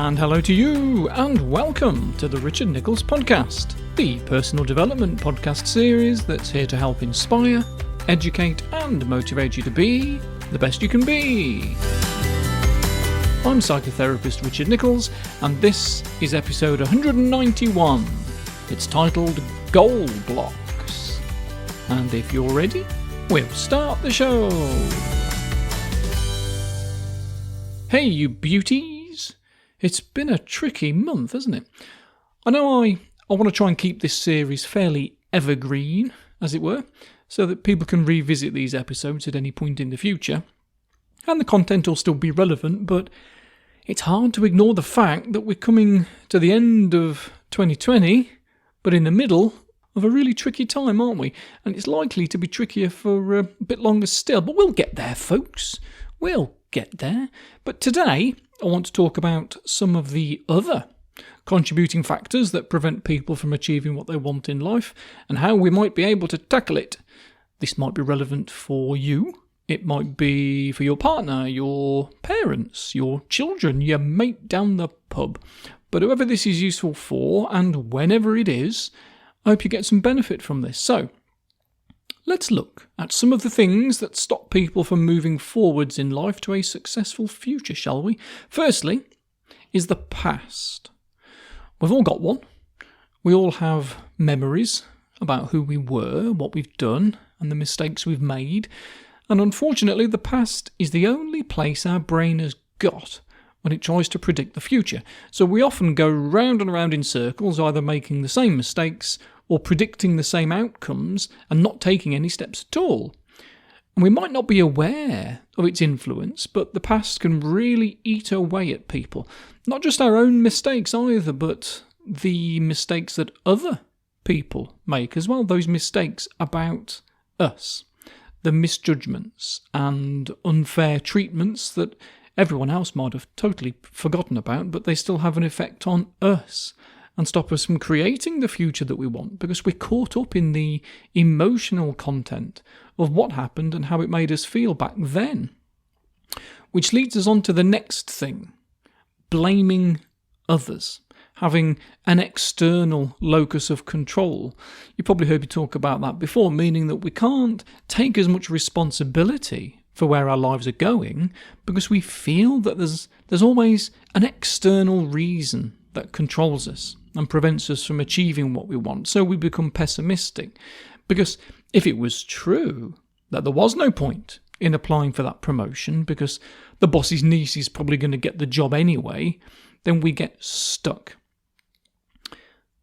And hello to you, and welcome to the Richard Nicholls podcast, the personal development podcast series that's here to help inspire, educate, and motivate you to be the best you can be. I'm psychotherapist Richard Nicholls, and this is episode 191. It's titled Goal Blocks. And if you're ready, we'll start the show. Hey, you beauties. It's been a tricky month, hasn't it? I know I want to try and keep this series fairly evergreen, as it were, so that people can revisit these episodes at any point in the future. And the content will still be relevant, but it's hard to ignore the fact that we're coming to the end of 2020, but in the middle of a really tricky time, aren't we? And it's likely to be trickier for a bit longer still, but we'll get there, folks. We'll get there. But today, I want to talk about some of the other contributing factors that prevent people from achieving what they want in life and how we might be able to tackle it. This might be relevant for you. It might be for your partner, your parents, your children, your mate down the pub. But whoever this is useful for, and whenever it is, I hope you get some benefit from this. So, let's look at some of the things that stop people from moving forwards in life to a successful future, shall we? Firstly, is the past. We've all got one. We all have memories about who we were, what we've done, and the mistakes we've made. And unfortunately, the past is the only place our brain has got when it tries to predict the future. So we often go round and round in circles, either making the same mistakes or predicting the same outcomes and not taking any steps at all. And we might not be aware of its influence, but the past can really eat away at people. Not just our own mistakes either, but the mistakes that other people make as well, those mistakes about us. The misjudgments and unfair treatments that everyone else might have totally forgotten about, but they still have an effect on us and stop us from creating the future that we want because we're caught up in the emotional content of what happened and how it made us feel back then. Which leads us on to the next thing, blaming others. Having an external locus of control. You probably heard me talk about that before, meaning that we can't take as much responsibility for where our lives are going because we feel that there's always an external reason that controls us and prevents us from achieving what we want. So we become pessimistic. Because if it was true that there was no point in applying for that promotion because the boss's niece is probably going to get the job anyway, then we get stuck.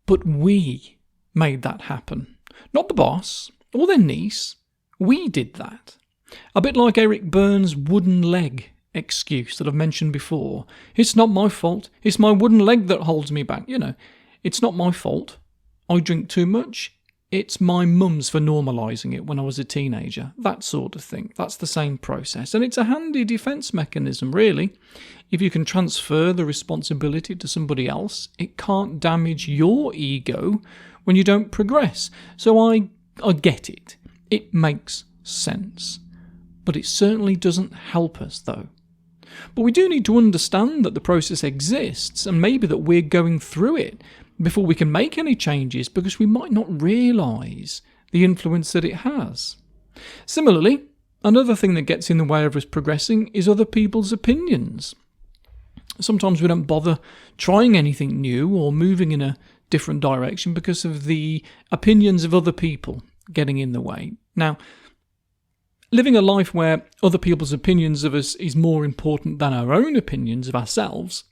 But we made that happen. Not the boss or their niece. We did that. A bit like Eric Burns' wooden leg excuse that I've mentioned before. It's not my fault. It's my wooden leg that holds me back. It's not my fault. I drink too much. It's my mum's for normalising it when I was a teenager. That sort of thing. That's the same process. And it's a handy defence mechanism, really. If you can transfer the responsibility to somebody else, it can't damage your ego when you don't progress. So I get it. It makes sense. But it certainly doesn't help us, though. But we do need to understand that the process exists and maybe that we're going through it before we can make any changes because we might not realise the influence that it has. Similarly, another thing that gets in the way of us progressing is other people's opinions. Sometimes we don't bother trying anything new or moving in a different direction because of the opinions of other people getting in the way. Now, living a life where other people's opinions of us is more important than our own opinions of ourselves,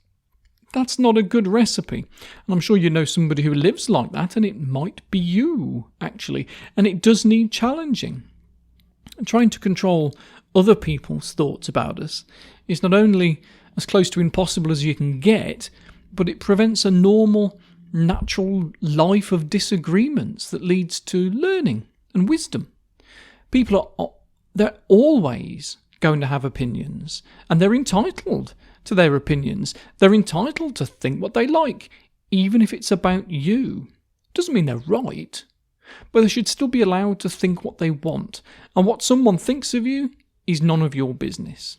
that's not a good recipe. And I'm sure you know somebody who lives like that, and it might be you, actually. And it does need challenging. And trying to control other people's thoughts about us is not only as close to impossible as you can get, but it prevents a normal, natural life of disagreements that leads to learning and wisdom. People they're always going to have opinions, and they're entitled to their opinions. They're entitled to think what they like, even if it's about you. Doesn't mean they're right, but they should still be allowed to think what they want, and what someone thinks of you is none of your business.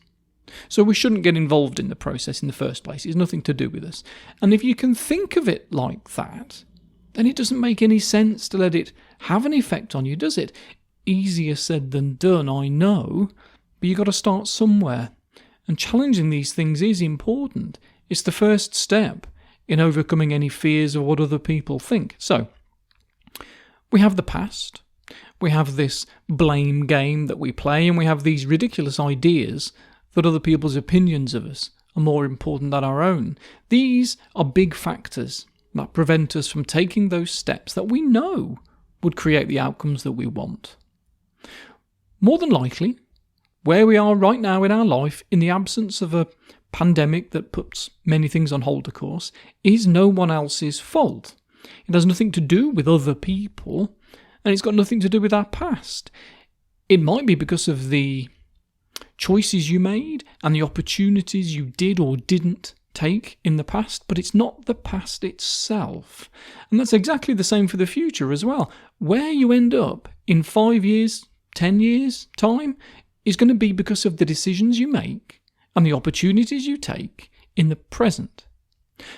So we shouldn't get involved in the process in the first place. It's nothing to do with us. And if you can think of it like that, then it doesn't make any sense to let it have an effect on you, does it? Easier said than done, I know, but you've got to start somewhere. And challenging these things is important. It's the first step in overcoming any fears of what other people think. So, we have the past, we have this blame game that we play, and we have these ridiculous ideas that other people's opinions of us are more important than our own. These are big factors that prevent us from taking those steps that we know would create the outcomes that we want. More than likely, where we are right now in our life, in the absence of a pandemic that puts many things on hold, of course, is no one else's fault. It has nothing to do with other people, and it's got nothing to do with our past. It might be because of the choices you made and the opportunities you did or didn't take in the past, but it's not the past itself. And that's exactly the same for the future as well. Where you end up in 5 years, 10 years' time is going to be because of the decisions you make and the opportunities you take in the present.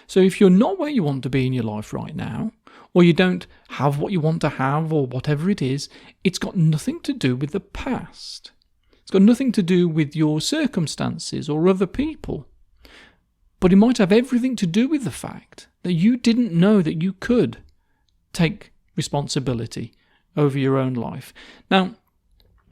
So if you're not where you want to be in your life right now, or you don't have what you want to have, or whatever it is, it's got nothing to do with the past. It's got nothing to do with your circumstances or other people. But it might have everything to do with the fact that you didn't know that you could take responsibility over your own life. Now,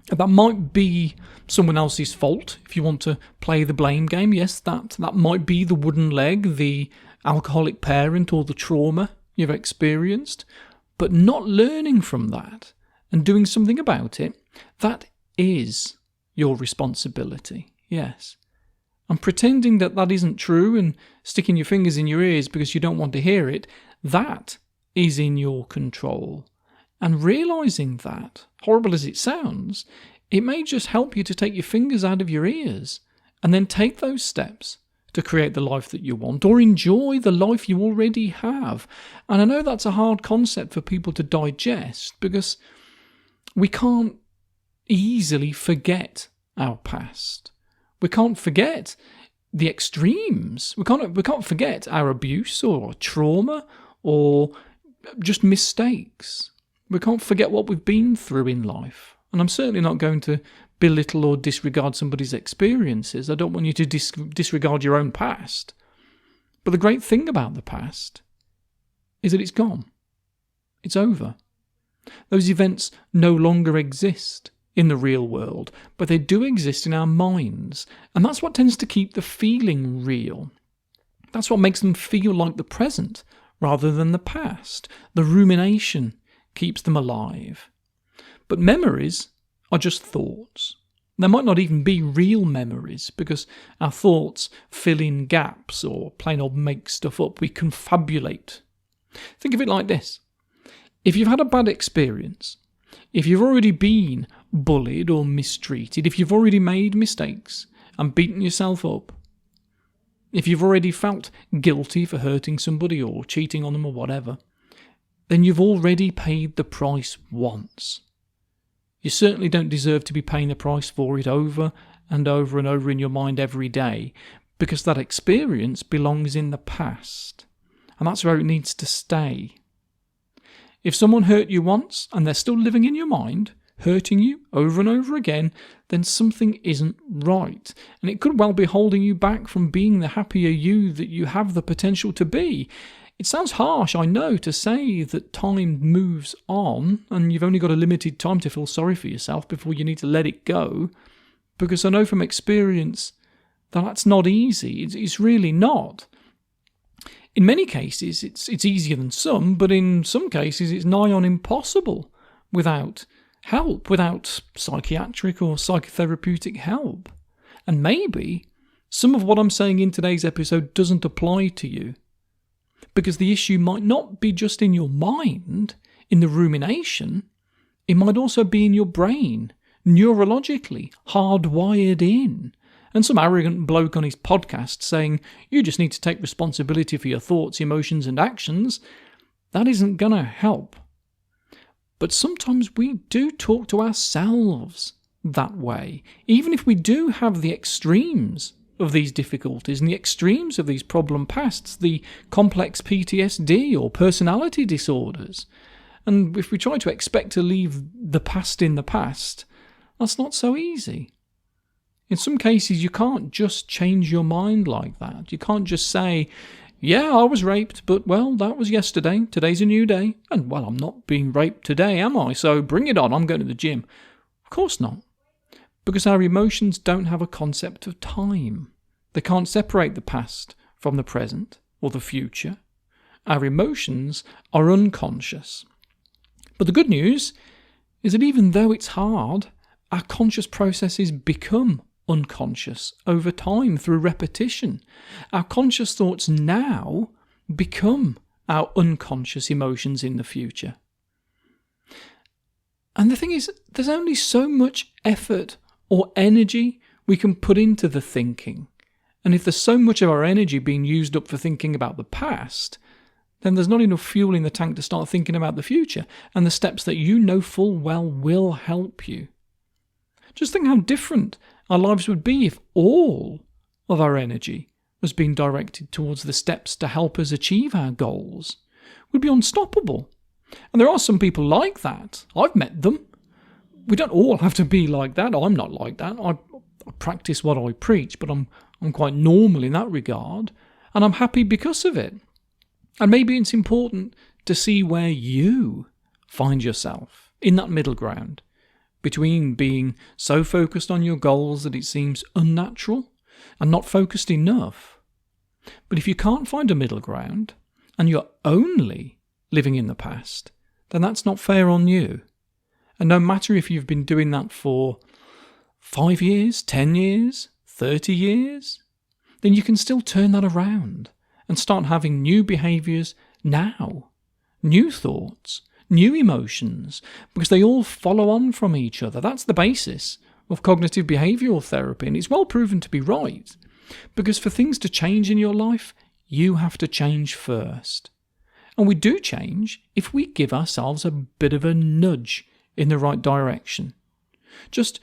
that might be someone else's fault if you want to play the blame game. Yes, that might be the wooden leg, the alcoholic parent, or the trauma you've experienced. But not learning from that and doing something about it, that is your responsibility. Yes. And pretending that that isn't true and sticking your fingers in your ears because you don't want to hear it, that is in your control. And realising that, horrible as it sounds, it may just help you to take your fingers out of your ears and then take those steps to create the life that you want, or enjoy the life you already have. And I know that's a hard concept for people to digest because we can't easily forget our past. We can't forget the extremes. We can't forget our abuse or trauma or just mistakes. We can't forget what we've been through in life. And I'm certainly not going to belittle or disregard somebody's experiences. I don't want you to disregard your own past. But the great thing about the past is that it's gone. It's over. Those events no longer exist in the real world, but they do exist in our minds. And that's what tends to keep the feeling real. That's what makes them feel like the present rather than the past. The rumination keeps them alive. But memories are just thoughts. They might not even be real memories because our thoughts fill in gaps or plain old make stuff up. We confabulate. Think of it like this. If you've had a bad experience, if you've already been bullied or mistreated, if you've already made mistakes and beaten yourself up, if you've already felt guilty for hurting somebody or cheating on them or whatever, then you've already paid the price once. You certainly don't deserve to be paying the price for it over and over and over in your mind every day, because that experience belongs in the past, and that's where it needs to stay. If someone hurt you once and they're still living in your mind, hurting you over and over again, then something isn't right, and it could well be holding you back from being the happier you that you have the potential to be. It sounds harsh, I know, to say that time moves on and you've only got a limited time to feel sorry for yourself before you need to let it go, because I know from experience that that's not easy. It's really not. In many cases, it's easier than some, but in some cases it's nigh on impossible without help, without psychiatric or psychotherapeutic help. And maybe some of what I'm saying in today's episode doesn't apply to you, because the issue might not be just in your mind, in the rumination, it might also be in your brain, neurologically, hardwired in. And some arrogant bloke on his podcast saying, you just need to take responsibility for your thoughts, emotions and actions, that isn't going to help. But sometimes we do talk to ourselves that way, even if we do have the extremes of these difficulties and the extremes of these problem pasts, the complex PTSD or personality disorders. And if we try to expect to leave the past in the past, that's not so easy. In some cases, you can't just change your mind like that. You can't just say, yeah, I was raped, but, well, that was yesterday. Today's a new day. And, well, I'm not being raped today, am I? So bring it on. I'm going to the gym. Of course not. Because our emotions don't have a concept of time. They can't separate the past from the present or the future. Our emotions are unconscious. But the good news is that even though it's hard, our conscious processes become unconscious over time through repetition. Our conscious thoughts now become our unconscious emotions in the future. And the thing is, there's only so much effort or energy we can put into the thinking. And if there's so much of our energy being used up for thinking about the past, then there's not enough fuel in the tank to start thinking about the future and the steps that you know full well will help you. Just think how different our lives would be if all of our energy was being directed towards the steps to help us achieve our goals. We'd be unstoppable. And there are some people like that. I've met them. We don't all have to be like that. I'm not like that. I practice what I preach, but I'm quite normal in that regard. And I'm happy because of it. And maybe it's important to see where you find yourself in that middle ground between being so focused on your goals that it seems unnatural and not focused enough. But if you can't find a middle ground and you're only living in the past, then that's not fair on you. And no matter if you've been doing that for 5 years, 10 years, 30 years, then you can still turn that around and start having new behaviours now, new thoughts, new emotions, because they all follow on from each other. That's the basis of cognitive behavioural therapy, and it's well proven to be right. Because for things to change in your life, you have to change first. And we do change if we give ourselves a bit of a nudge in the right direction. Just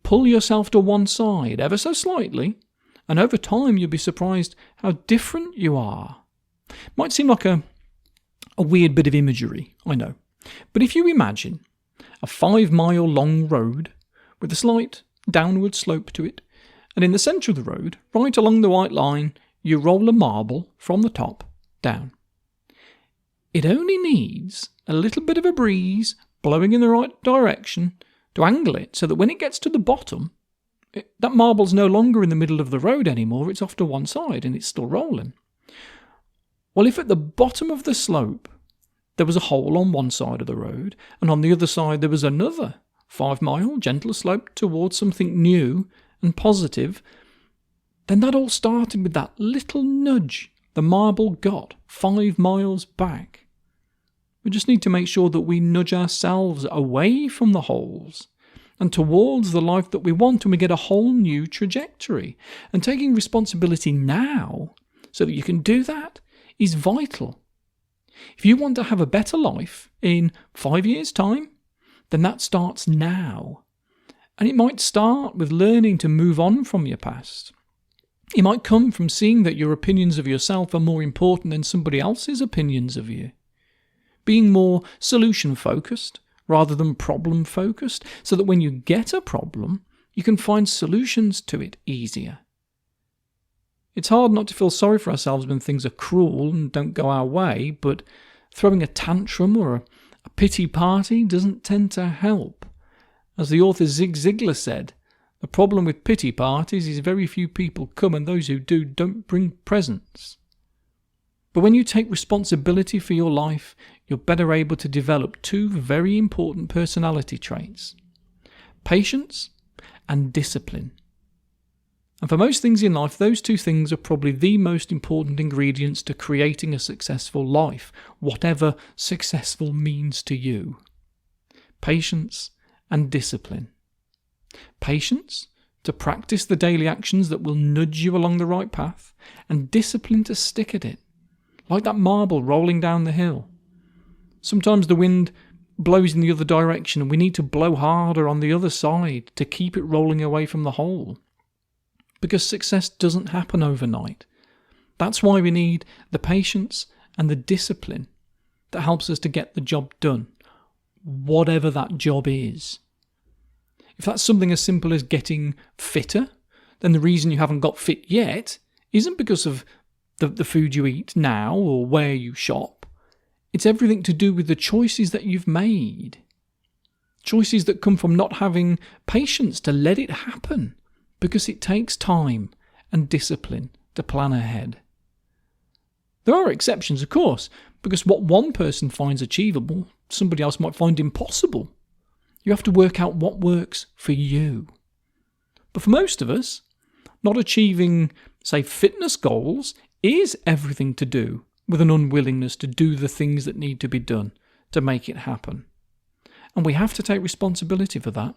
pull yourself to one side ever so slightly, and over time you'll be surprised how different you are. Might seem like a weird bit of imagery, I know. But if you imagine a 5-mile long road with a slight downward slope to it, and in the centre of the road, right along the white line, you roll a marble from the top down. It only needs a little bit of a breeze blowing in the right direction to angle it so that when it gets to the bottom, that marble's no longer in the middle of the road anymore, it's off to one side and it's still rolling. Well, if at the bottom of the slope there was a hole on one side of the road, and on the other side there was another 5-mile gentle slope towards something new and positive, then that all started with that little nudge the marble got 5 miles back. We just need to make sure that we nudge ourselves away from the holes and towards the life that we want, and we get a whole new trajectory. And taking responsibility now so that you can do that is vital. If you want to have a better life in 5 years' time, then that starts now. And it might start with learning to move on from your past. It might come from seeing that your opinions of yourself are more important than somebody else's opinions of you. Being more solution-focused rather than problem-focused, so that when you get a problem, you can find solutions to it easier. It's hard not to feel sorry for ourselves when things are cruel and don't go our way, but throwing a tantrum or a pity party doesn't tend to help. As the author Zig Ziglar said, the problem with pity parties is very few people come, and those who do don't bring presents. But when you take responsibility for your life, you're better able to develop 2 very important personality traits: patience and discipline. And for most things in life, those 2 things are probably the most important ingredients to creating a successful life, whatever successful means to you. Patience and discipline. Patience to practice the daily actions that will nudge you along the right path, and discipline to stick at it, like that marble rolling down the hill. Sometimes the wind blows in the other direction, and we need to blow harder on the other side to keep it rolling away from the hole. because success doesn't happen overnight. That's why we need the patience and the discipline that helps us to get the job done, whatever that job is. If that's something as simple as getting fitter, then the reason you haven't got fit yet isn't because of the food you eat now or where you shop. It's everything to do with the choices that you've made. Choices that come from not having patience to let it happen, because it takes time and discipline to plan ahead. There are exceptions, of course, because what one person finds achievable, somebody else might find impossible. You have to work out what works for you. But for most of us, not achieving, say, fitness goals is everything to do with an unwillingness to do the things that need to be done to make it happen. And we have to take responsibility for that.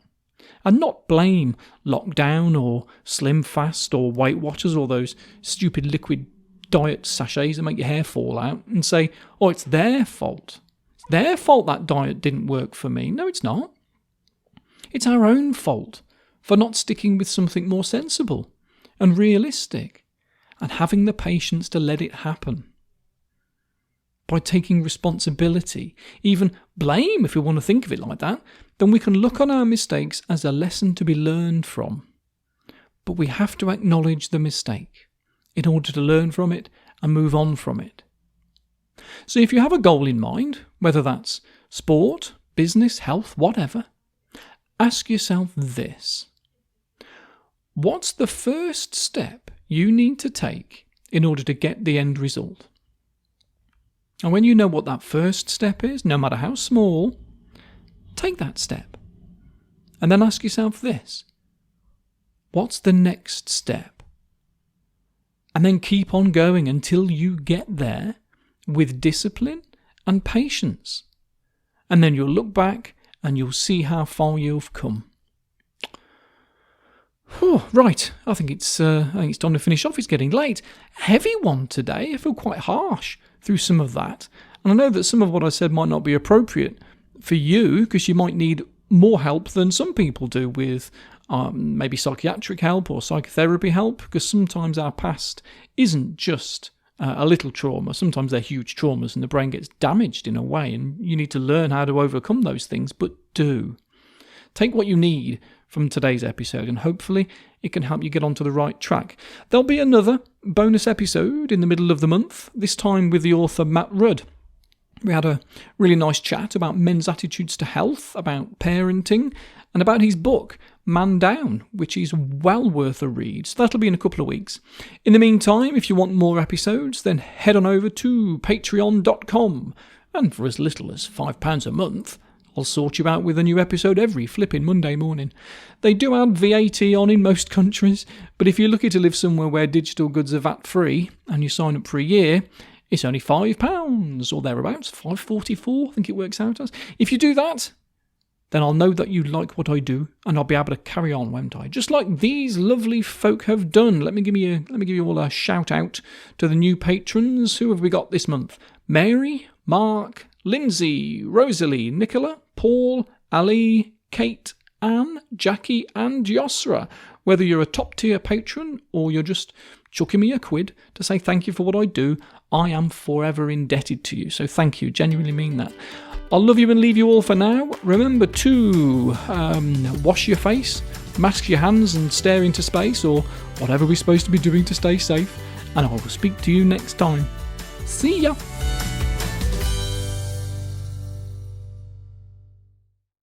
And not blame lockdown or Slim Fast or Weight Watchers or those stupid liquid diet sachets that make your hair fall out and say, oh, it's their fault. It's their fault that diet didn't work for me. No, it's not. It's our own fault for not sticking with something more sensible and realistic and having the patience to let it happen. By taking responsibility, even blame if we want to think of it like that, then we can look on our mistakes as a lesson to be learned from. But we have to acknowledge the mistake in order to learn from it and move on from it. So if you have a goal in mind, whether that's sport, business, health, whatever, ask yourself this. What's the first step you need to take in order to get the end result? And when you know what that first step is, no matter how small, take that step. And then ask yourself this. What's the next step? And then keep on going until you get there with discipline and patience. And then you'll look back and you'll see how far you've come. Right, I think it's time to finish off. It's getting late. Heavy one today. I feel quite harsh through some of that. And I know that some of what I said might not be appropriate for you, because you might need more help than some people do with maybe psychiatric help or psychotherapy help, because sometimes our past isn't just a little trauma. Sometimes they're huge traumas and the brain gets damaged in a way, and you need to learn how to overcome those things. But do take what you need from today's episode, and hopefully it can help you get onto the right track. There'll be another bonus episode in the middle of the month, this time with the author Matt Rudd. We had a really nice chat about men's attitudes to health, about parenting, and about his book, Man Down, which is well worth a read. So that'll be in a couple of weeks. In the meantime, if you want more episodes, then head on over to patreon.com. And for as little as £5 a month, I'll sort you out with a new episode every flipping Monday morning. They do add VAT on in most countries, but if you're looking to live somewhere where digital goods are VAT-free and you sign up for a year, it's only £5 or thereabouts, $5.44, I think it works out as. If you do that, then I'll know that you like what I do, and I'll be able to carry on, won't I? Just like these lovely folk have done. Let me give you all a shout out to the new patrons. Who have we got this month? Mary, Mark, Lindsay, Rosalie, Nicola, Paul, Ali, Kate, Anne, Jackie and Yosra. Whether you're a top tier patron or you're just chucking me a quid to say thank you for what I do, I am forever indebted to you. So thank you, genuinely mean that. I'll love you and leave you all for now. Remember to wash your face, mask your hands and stare into space, or whatever we're supposed to be doing to stay safe. And I will speak to you next time. See ya!